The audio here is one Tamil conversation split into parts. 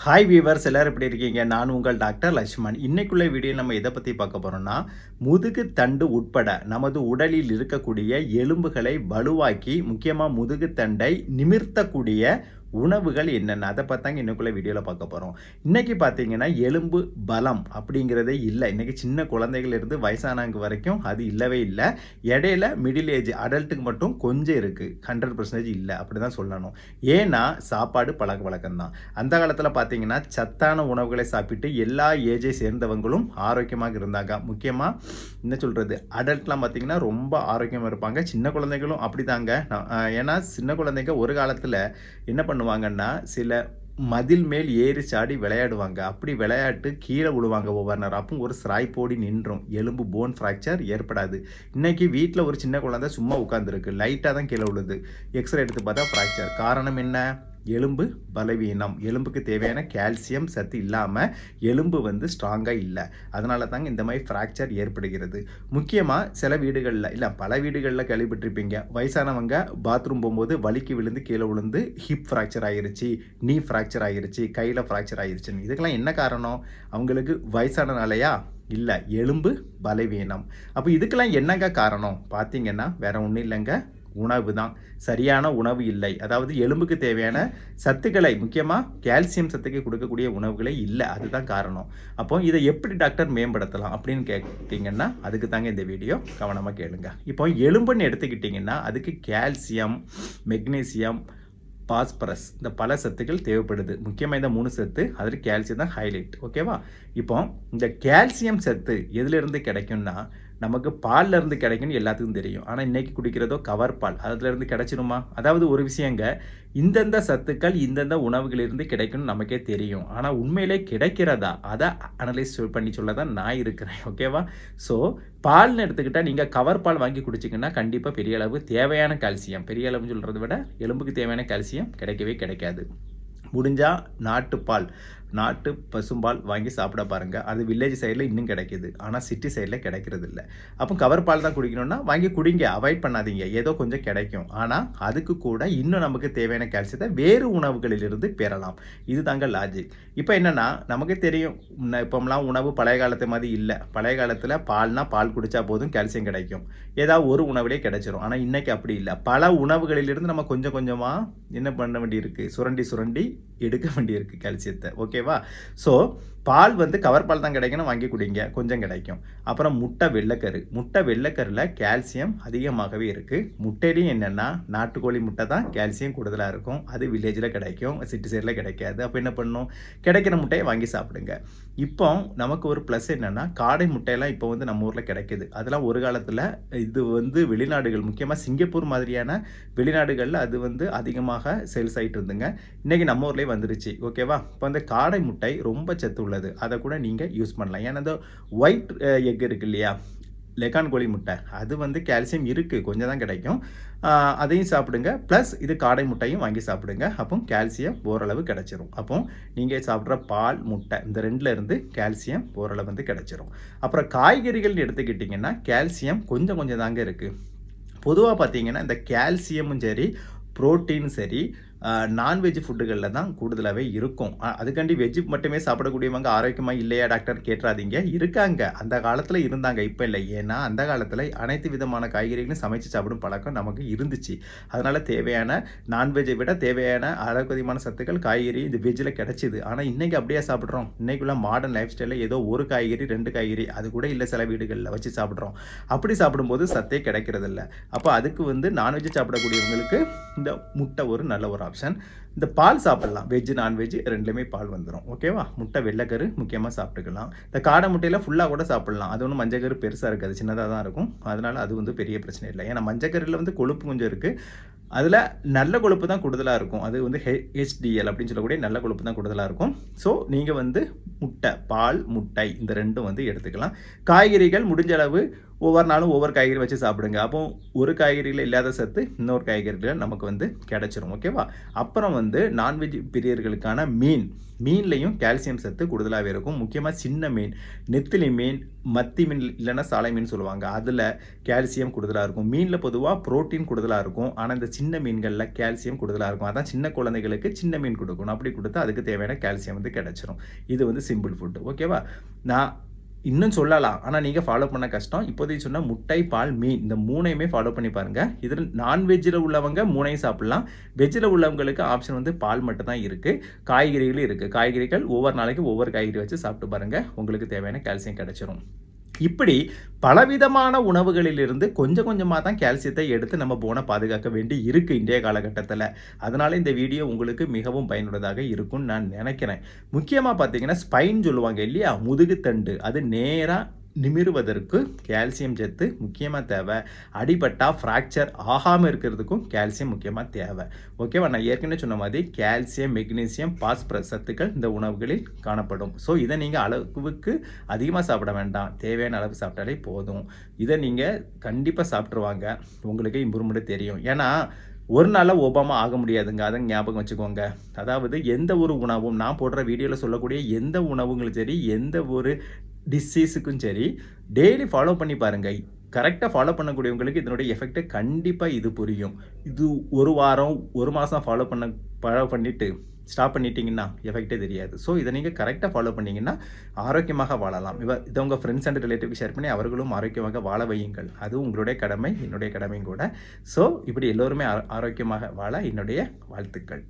ஹாய் வீவர்ஸ், எல்லாரும் எப்படி இருக்கீங்க? நான் உங்கள் டாக்டர் லட்சுமண். இன்னைக்குள்ள வீடியோ நம்ம எதை பற்றி பார்க்க போகிறோம்னா, முதுகு தண்டு உட்பட நமது உடலில் இருக்கக்கூடிய எலும்புகளை வலுவாக்கி, முக்கியமாக முதுகு தண்டை நிமிர்த்தக்கூடிய உணவுகள் என்னென்ன, அதை பார்த்தாங்க இன்னைக்குள்ள வீடியோவில் பார்க்க போகிறோம். இன்றைக்கி பார்த்தீங்கன்னா எலும்பு பலம் அப்படிங்கிறதே இல்லை. இன்றைக்கி சின்ன குழந்தைகளிலிருந்து வயசானவங்க வரைக்கும் அது இல்லவே இல்லை. இடையில மிடில் ஏஜ் அடல்ட்டுக்கு மட்டும் கொஞ்சம் இருக்குது, 100% இல்லை அப்படி தான் சொல்லணும். ஏன்னா சாப்பாடு பழக்க வழக்கம் தான். அந்த காலத்தில் பார்த்தீங்கன்னா சத்தான உணவுகளை சாப்பிட்டு எல்லா ஏஜை சேர்ந்தவங்களும் ஆரோக்கியமாக இருந்தாங்க. முக்கியமாக என்ன சொல்கிறது, அடல்ட்லாம் பார்த்தீங்கன்னா ரொம்ப ஆரோக்கியமாக இருப்பாங்க. சின்ன குழந்தைகளும் அப்படி தாங்க. ஏன்னா சின்ன குழந்தைங்க ஒரு காலத்தில் என்ன பண்ணுவாங்கன்னா, சில மதில் மேல் ஏறி சாடி விளையாடுவாங்க. அப்படி விளையாட்டு கீழே விழுவாங்க ஒவ்வொரு நேரம். அப்போ ஒரு ஸ்ராய் போடி நின்றும், எலும்பு போன் ஃப்ராக்சர் ஏற்படாது. இன்றைக்கி வீட்டில் ஒரு சின்ன குழந்தை சும்மா உட்காந்துருக்கு, லைட்டாக தான் கீழே விழுது, எக்ஸ்ரே எடுத்து பார்த்தா ஃப்ராக்சர். காரணம் என்ன? எலும்பு பலவீனம். எலும்புக்கு தேவையான கால்சியம் சத்து இல்லாமல் எலும்பு ஸ்ட்ராங்காக இல்லை. அதனால தாங்க இந்த மாதிரி ஃப்ராக்சர் ஏற்படுகிறது. முக்கியமாக சில வீடுகளில் இல்லை, பல வீடுகளில் கேள்விப்பட்டிருப்பீங்க, வயசானவங்க பாத்ரூம் போகும்போது வலிக்கு விழுந்து கீழே விழுந்து ஹிப் ஃப்ராக்சர் ஆகிருச்சு, நீ ஃப்ராக்சர் ஆகிருச்சு, கையில் ஃப்ராக்சர் ஆகிருச்சுன்னு. இதுக்கெல்லாம் என்ன காரணம்? அவங்களுக்கு வயசானனாலையா? இல்லை, எலும்பு பலவீனம். அப்போ இதுக்கெல்லாம் என்னங்க காரணம் பார்த்தீங்கன்னா வேற ஒன்றும் இல்லைங்க, உணவு தான். சரியான உணவு இல்லை. அதாவது எலும்புக்கு தேவையான சத்துக்களை, முக்கியமாக கால்சியம் சத்துக்களை கொடுக்கக்கூடிய உணவுகளே இல்லை. அதுதான் காரணம். அப்போ இதை எப்படி டாக்டர் மேம்படுத்தலாம் அப்படின்னு கேட்டிங்கன்னா அதுக்கு தாங்க இந்த வீடியோ, கவனமாக கேளுங்க. இப்போ எலும்புன்னு எடுத்துக்கிட்டிங்கன்னா அதுக்கு கால்சியம், மெக்னீசியம், பாஸ்பரஸ், இந்த பல சத்துக்கள் தேவைப்படுது. முக்கியமாக இந்த 3 சத்து, அதில் கால்சியம் தான் ஹைலைட். ஓகேவா? இப்போ இந்த கால்சியம் சத்து எதுலேருந்து கிடைக்கும்னா, நமக்கு பாலில் இருந்து கிடைக்குன்னு எல்லாத்துக்கும் தெரியும். ஆனால் இன்றைக்கி குடிக்கிறதோ கவர் பால், அதுலேருந்து கிடைச்சிருமா? அதாவது ஒரு விஷயங்க, இந்தந்த சத்துக்கள் இந்தந்த உணவுகளிலிருந்து கிடைக்கும்னு நமக்கே தெரியும். ஆனால் உண்மையிலே கிடைக்கிறதா, அதை அனலைஸ் பண்ணி சொல்ல தான் நான் இருக்கிறேன். ஓகேவா? ஸோ பால்னு எடுத்துக்கிட்டால் நீங்கள் கவர் பால் வாங்கி குடிச்சிங்கன்னா கண்டிப்பாக பெரிய அளவு தேவையான கால்சியம், பெரிய அளவுன்னு சொல்கிறத விட எலும்புக்கு தேவையான கால்சியம் கிடைக்கவே கிடைக்காது. முடிஞ்சால் நாட்டுப்பால், நாட்டு பசும்பால் வாங்கி சாப்பிட பாருங்கள். அது வில்லேஜ் சைடில் இன்னும் கிடைக்கிது, ஆனால் சிட்டி சைடில் கிடைக்கிறது இல்லை. அப்போ கவர் பால் தான் குடிக்கணும்னா வாங்கி குடிங்க, அவாய்ட் பண்ணாதீங்க. ஏதோ கொஞ்சம் கிடைக்கும். ஆனால் அதுக்கு கூட இன்னும் நமக்கு தேவையான கால்சியத்தை வேறு உணவுகளிலிருந்து பெறலாம். இது தாங்க லாஜிக். இப்போ என்னென்னா, நமக்கு தெரியும் இப்போம்லாம் உணவு பழைய காலத்து மாதிரி இல்லை. பழைய காலத்தில் பால்னால் பால் குடித்தா போதும் கால்சியம் கிடைக்கும், ஏதாவது ஒரு உணவுலேயே கிடைச்சிரும். ஆனால் இன்றைக்கி அப்படி இல்லை. பல உணவுகளிலிருந்து நம்ம கொஞ்சம் கொஞ்சமாக என்ன பண்ண வேண்டியிருக்கு, சுரண்டி சுரண்டி எடுக்க வேண்டியிருக்கு கால்சியத்தை. ஓகேவா? ஸோ பால் கவர் பால் தான் கிடைக்கணும், வாங்கி குடிங்க, கொஞ்சம் கிடைக்கும். அப்புறம் முட்டை வெள்ளைக்கரு, முட்டை வெள்ளைக்கருல கால்சியம் அதிகமாகவே இருக்குது. முட்டையிலையும் என்னென்னா, நாட்டுக்கோழி முட்டை தான் கால்சியம் கூடுதலாக இருக்கும். அது வில்லேஜில் கிடைக்கும், சிட்டி சைடில் கிடைக்காது. அப்போ என்ன பண்ணணும்? கிடைக்கிற முட்டையை வாங்கி சாப்பிடுங்க. இப்போ நமக்கு ஒரு ப்ளஸ் என்னென்னா, காடை முட்டையெல்லாம் இப்போ நம்ம ஊரில் கிடைக்கிது. அதெல்லாம் ஒரு காலத்தில் இது வெளிநாடுகள், முக்கியமாக சிங்கப்பூர் மாதிரியான வெளிநாடுகளில் அது அதிகமாக சேல்ஸ் ஆகிட்டு இருந்துங்க. இன்றைக்கி நம்ம ஊர்லேயே வந்துருச்சு. ஓகேவா? இப்போ அந்த காடை முட்டை ரொம்ப சத்து உள்ளது. அதை கூட நீங்கள் யூஸ் பண்ணலாம். ஏன்னா இந்த ஒயிட் எக் இருக்கு இல்லையா, லெகான் கோழி முட்டை, அது கால்சியம் இருக்குது, கொஞ்சம் தான் கிடைக்கும். அதையும் சாப்பிடுங்க. ப்ளஸ் இது காடை முட்டையும் வாங்கி சாப்பிடுங்க. அப்போ கால்சியம் ஓரளவு கிடைச்சிரும். அப்போ நீங்கள் சாப்பிட்ற பால், முட்டை, இந்த 2ல் இருந்து கால்சியம் ஓரளவு கிடைச்சிரும். அப்புறம் காய்கறிகள்னு எடுத்துக்கிட்டிங்கன்னா கால்சியம் கொஞ்சம் கொஞ்சம் தாங்க இருக்குது. பொதுவாக பார்த்தீங்கன்னா இந்த கால்சியமும் சரி, புரோட்டீனும் சரி, நான்வெஜ் ஃபுட்டுகளில் தான் கூடுதலாகவே இருக்கும். அதுக்காண்டி வெஜ்ஜு மட்டுமே சாப்பிடக்கூடியவங்க ஆரோக்கியமாக இல்லையா டாக்டர் கேட்டுறாதீங்க. இருக்காங்க, அந்த காலத்தில் இருந்தாங்க, இப்போ இல்லை. ஏன்னா அந்த காலத்தில் அனைத்து விதமான காய்கறிகளும் சமைச்சு சாப்பிடும் பழக்கம் நமக்கு இருந்துச்சு. அதனால் தேவையான நான்வெஜ்ஜை விட தேவையான ஆரோக்கியமான சத்துக்கள் காய்கறி இந்த வெஜ்ஜில் கிடச்சிது. ஆனால் இன்றைக்கி அப்படியே சாப்பிட்றோம். இன்றைக்குள்ள மாடர்ன் லைஃப் ஸ்டைலில் ஏதோ ஒரு காய்கறி 2 காய்கறி, அது கூட இல்லை, சில வீடுகளில் வச்சு சாப்பிட்றோம். அப்படி சாப்பிடும்போது சத்தே கிடைக்கிறதில்ல. அப்போ அதுக்கு நான்வெஜ் சாப்பிடக்கூடியவங்களுக்கு இந்த முட்டை ஒரு நல்ல ஒரு ஆப்ஷன். இந்த பால் சாப்பிடலாம், வெஜ் நான்வெஜ் 2லேயுமே பால் வந்துடும். ஓகேவா? முட்டை வெள்ளைக்கரு முக்கியமாக சாப்பிட்டுக்கலாம். இந்த காடை முட்டையில் ஃபுல்லாக கூட சாப்பிடலாம். அது ஒன்றும் மஞ்சக்கரு பெருசாக இருக்காது, சின்னதாக தான் இருக்கும். அதனால் அது பெரிய பிரச்சனை இல்லை. ஏன்னா மஞ்சக்கரில் கொழுப்பு கொஞ்சம் இருக்குது. அதில் நல்ல கொழுப்பு தான் கூடுதலாக இருக்கும். அது HDL அப்படின்னு சொல்லக்கூடிய நல்ல கொழுப்பு தான் கூடுதலாக இருக்கும். ஸோ நீங்கள் முட்டை, பால், முட்டை இந்த 2ம் எடுத்துக்கலாம். காய்கறிகள் முடிஞ்ச அளவு ஒவ்வொரு நாளும் ஒவ்வொரு காய்கறி வச்சு சாப்பிடுங்க. அப்போ ஒரு காய்கறியில இல்லாத சத்து இன்னொரு காய்கறில நமக்கு வந்து கிடைச்சிரும். ஓகேவா? அப்புறம் வந்து நான்வெஜ் பிரியர்களுக்கான மீன்லயும் கால்சியம் சத்து கூடுதலாவே இருக்கும். முக்கியமா சின்ன மீன், நெத்திலி மீன், மத்தி மீன் இல்லன்னா சாலை மீன் சொல்லுவாங்க. அதுல கால்சியம் கூடுதலா இருக்கும். மீன்ல பொதுவா புரோட்டீன் கூடுதலா இருக்கும். ஆனா இந்த சின்ன மீன்கள்ல கால்சியம் கூடுதலா இருக்கும். அதான் சின்ன குழந்தைகளுக்கு சின்ன மீன் குடுக்கணும். அப்படி குடுத்தா அதுக்கு தேவையான கால்சியம் வந்து கிடைச்சிரும். இது வந்து சிம்பிள் ஃபுட். ஓகேவா? நான் இன்னும் சொல்லலாம். ஆனா நீங்க ஃபாலோ பண்ண கஷ்டம். இப்போதைக்கு சொன்ன முட்டை, பால், மீன் இந்த 3யுமே ஃபாலோ பண்ணி பாருங்க. இதுல நான்வெஜ்ல உள்ளவங்க 3யும் சாப்பிடலாம். வெஜ்ல உள்ளவங்களுக்கு ஆப்ஷன் வந்து பால் மட்டும் தான் இருக்கு. காய்கறிகளும் இருக்கு. காய்கறிகள் ஒவ்வொரு நாளைக்கு ஒவ்வொரு காய்கறி வச்சு சாப்பிட்டு பாருங்க. உங்களுக்கு தேவையான கால்சியம் கிடைச்சிரும். இப்படி பலவிதமான உணவுகளிலிருந்து கொஞ்சம் கொஞ்சமா தான் கால்சியத்தை எடுத்து நம்ம போனை பாதுகாக்க வேண்டி இருக்கு இன்றைய காலகட்டத்துல. அதனால இந்த வீடியோ உங்களுக்கு மிகவும் பயனுள்ளதாக இருக்கும்னு நான் நினைக்கிறேன். முக்கியமா பார்த்தீங்கன்னா, ஸ்பைன் சொல்லுவாங்க இல்லையா? முதுகுத்தண்டு. அது நேரா நிமிருவதற்கு கால்சியம் சத்து முக்கியமா தேவை. அடிபட்டா ஃப்ராக்சர் ஆகாம இருக்கிறதுக்கும் கால்சியம் முக்கியமா தேவை. ஓகேவா? நான் ஏற்கனவே சொன்ன மாதிரி கால்சியம், மெக்னீசியம், பாஸ்பரஸ் சத்துக்கள் இந்த உணவுகளில் காணப்படும். ஸோ இதை நீங்க அளவுக்கு அதிகமா சாப்பிட வேண்டாம். தேவையான அளவு சாப்பிட்டாலே போதும். இதை நீங்க கண்டிப்பா சாப்பிட்டுருவாங்க. உங்களுக்கு இம்ப்ரூவ்மெண்ட் தெரியும். ஏன்னா ஒரு நாள்ல ஒபாமா ஆக முடியாதுங்க. அதை ஞாபகம் வச்சுக்கோங்க. அதாவது எந்த ஒரு உணவும் நான் போடுற வீடியோல சொல்லக்கூடிய எந்த உணவுங்களும் சரி, எந்த ஒரு டிசீஸுக்கும் சரி, டெய்லி ஃபாலோ பண்ணி பாருங்க. கரெக்ட்டா ஃபாலோ பண்ணக்கூடியவங்களுக்கு இதனுடைய எஃபெக்ட் கண்டிப்பா இது புரியும். இது 1 வாரம், 1 மாசம் ஃபாலோ பண்ணிட்டு ஸ்டாப் பண்ணிட்டீங்கன்னா எஃபெக்ட்டே தெரியாது. ஸோ இதை நீங்க கரெக்ட்டா ஃபாலோ பண்ணீங்கன்னா ஆரோக்கியமாக வாழலாம். இதை உங்க ஃப்ரெண்ட்ஸ் அண்ட் ரிலேட்டிவ்க்கு ஷேர் பண்ணி அவர்களும் ஆரோக்கியமாக வாழ வையுங்கள். அது உங்களுடைய கடமை, என்னுடைய கடமையும் கூட. ஸோ இப்படி எல்லோருமே ஆரோக்கியமாக வாழ என்னுடைய வாழ்த்துக்கள்.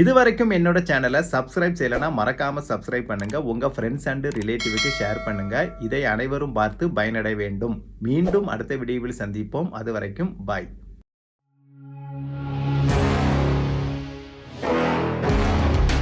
இதுவரைக்கும் என்னோட சேனலை சப்ஸ்கிரைப் செய்யலைன்னா மறக்காம சப்ஸ்கிரைப் பண்ணுங்க. உங்க ஃப்ரெண்ட்ஸ் அண்ட் ரிலேட்டிவ்க்கு ஷேர் பண்ணுங்க. இதை அனைவரும் பார்த்து பயனடைய வேண்டும். மீண்டும் அடுத்த வீடியோவில் சந்திப்போம். அது வரைக்கும் பாய்.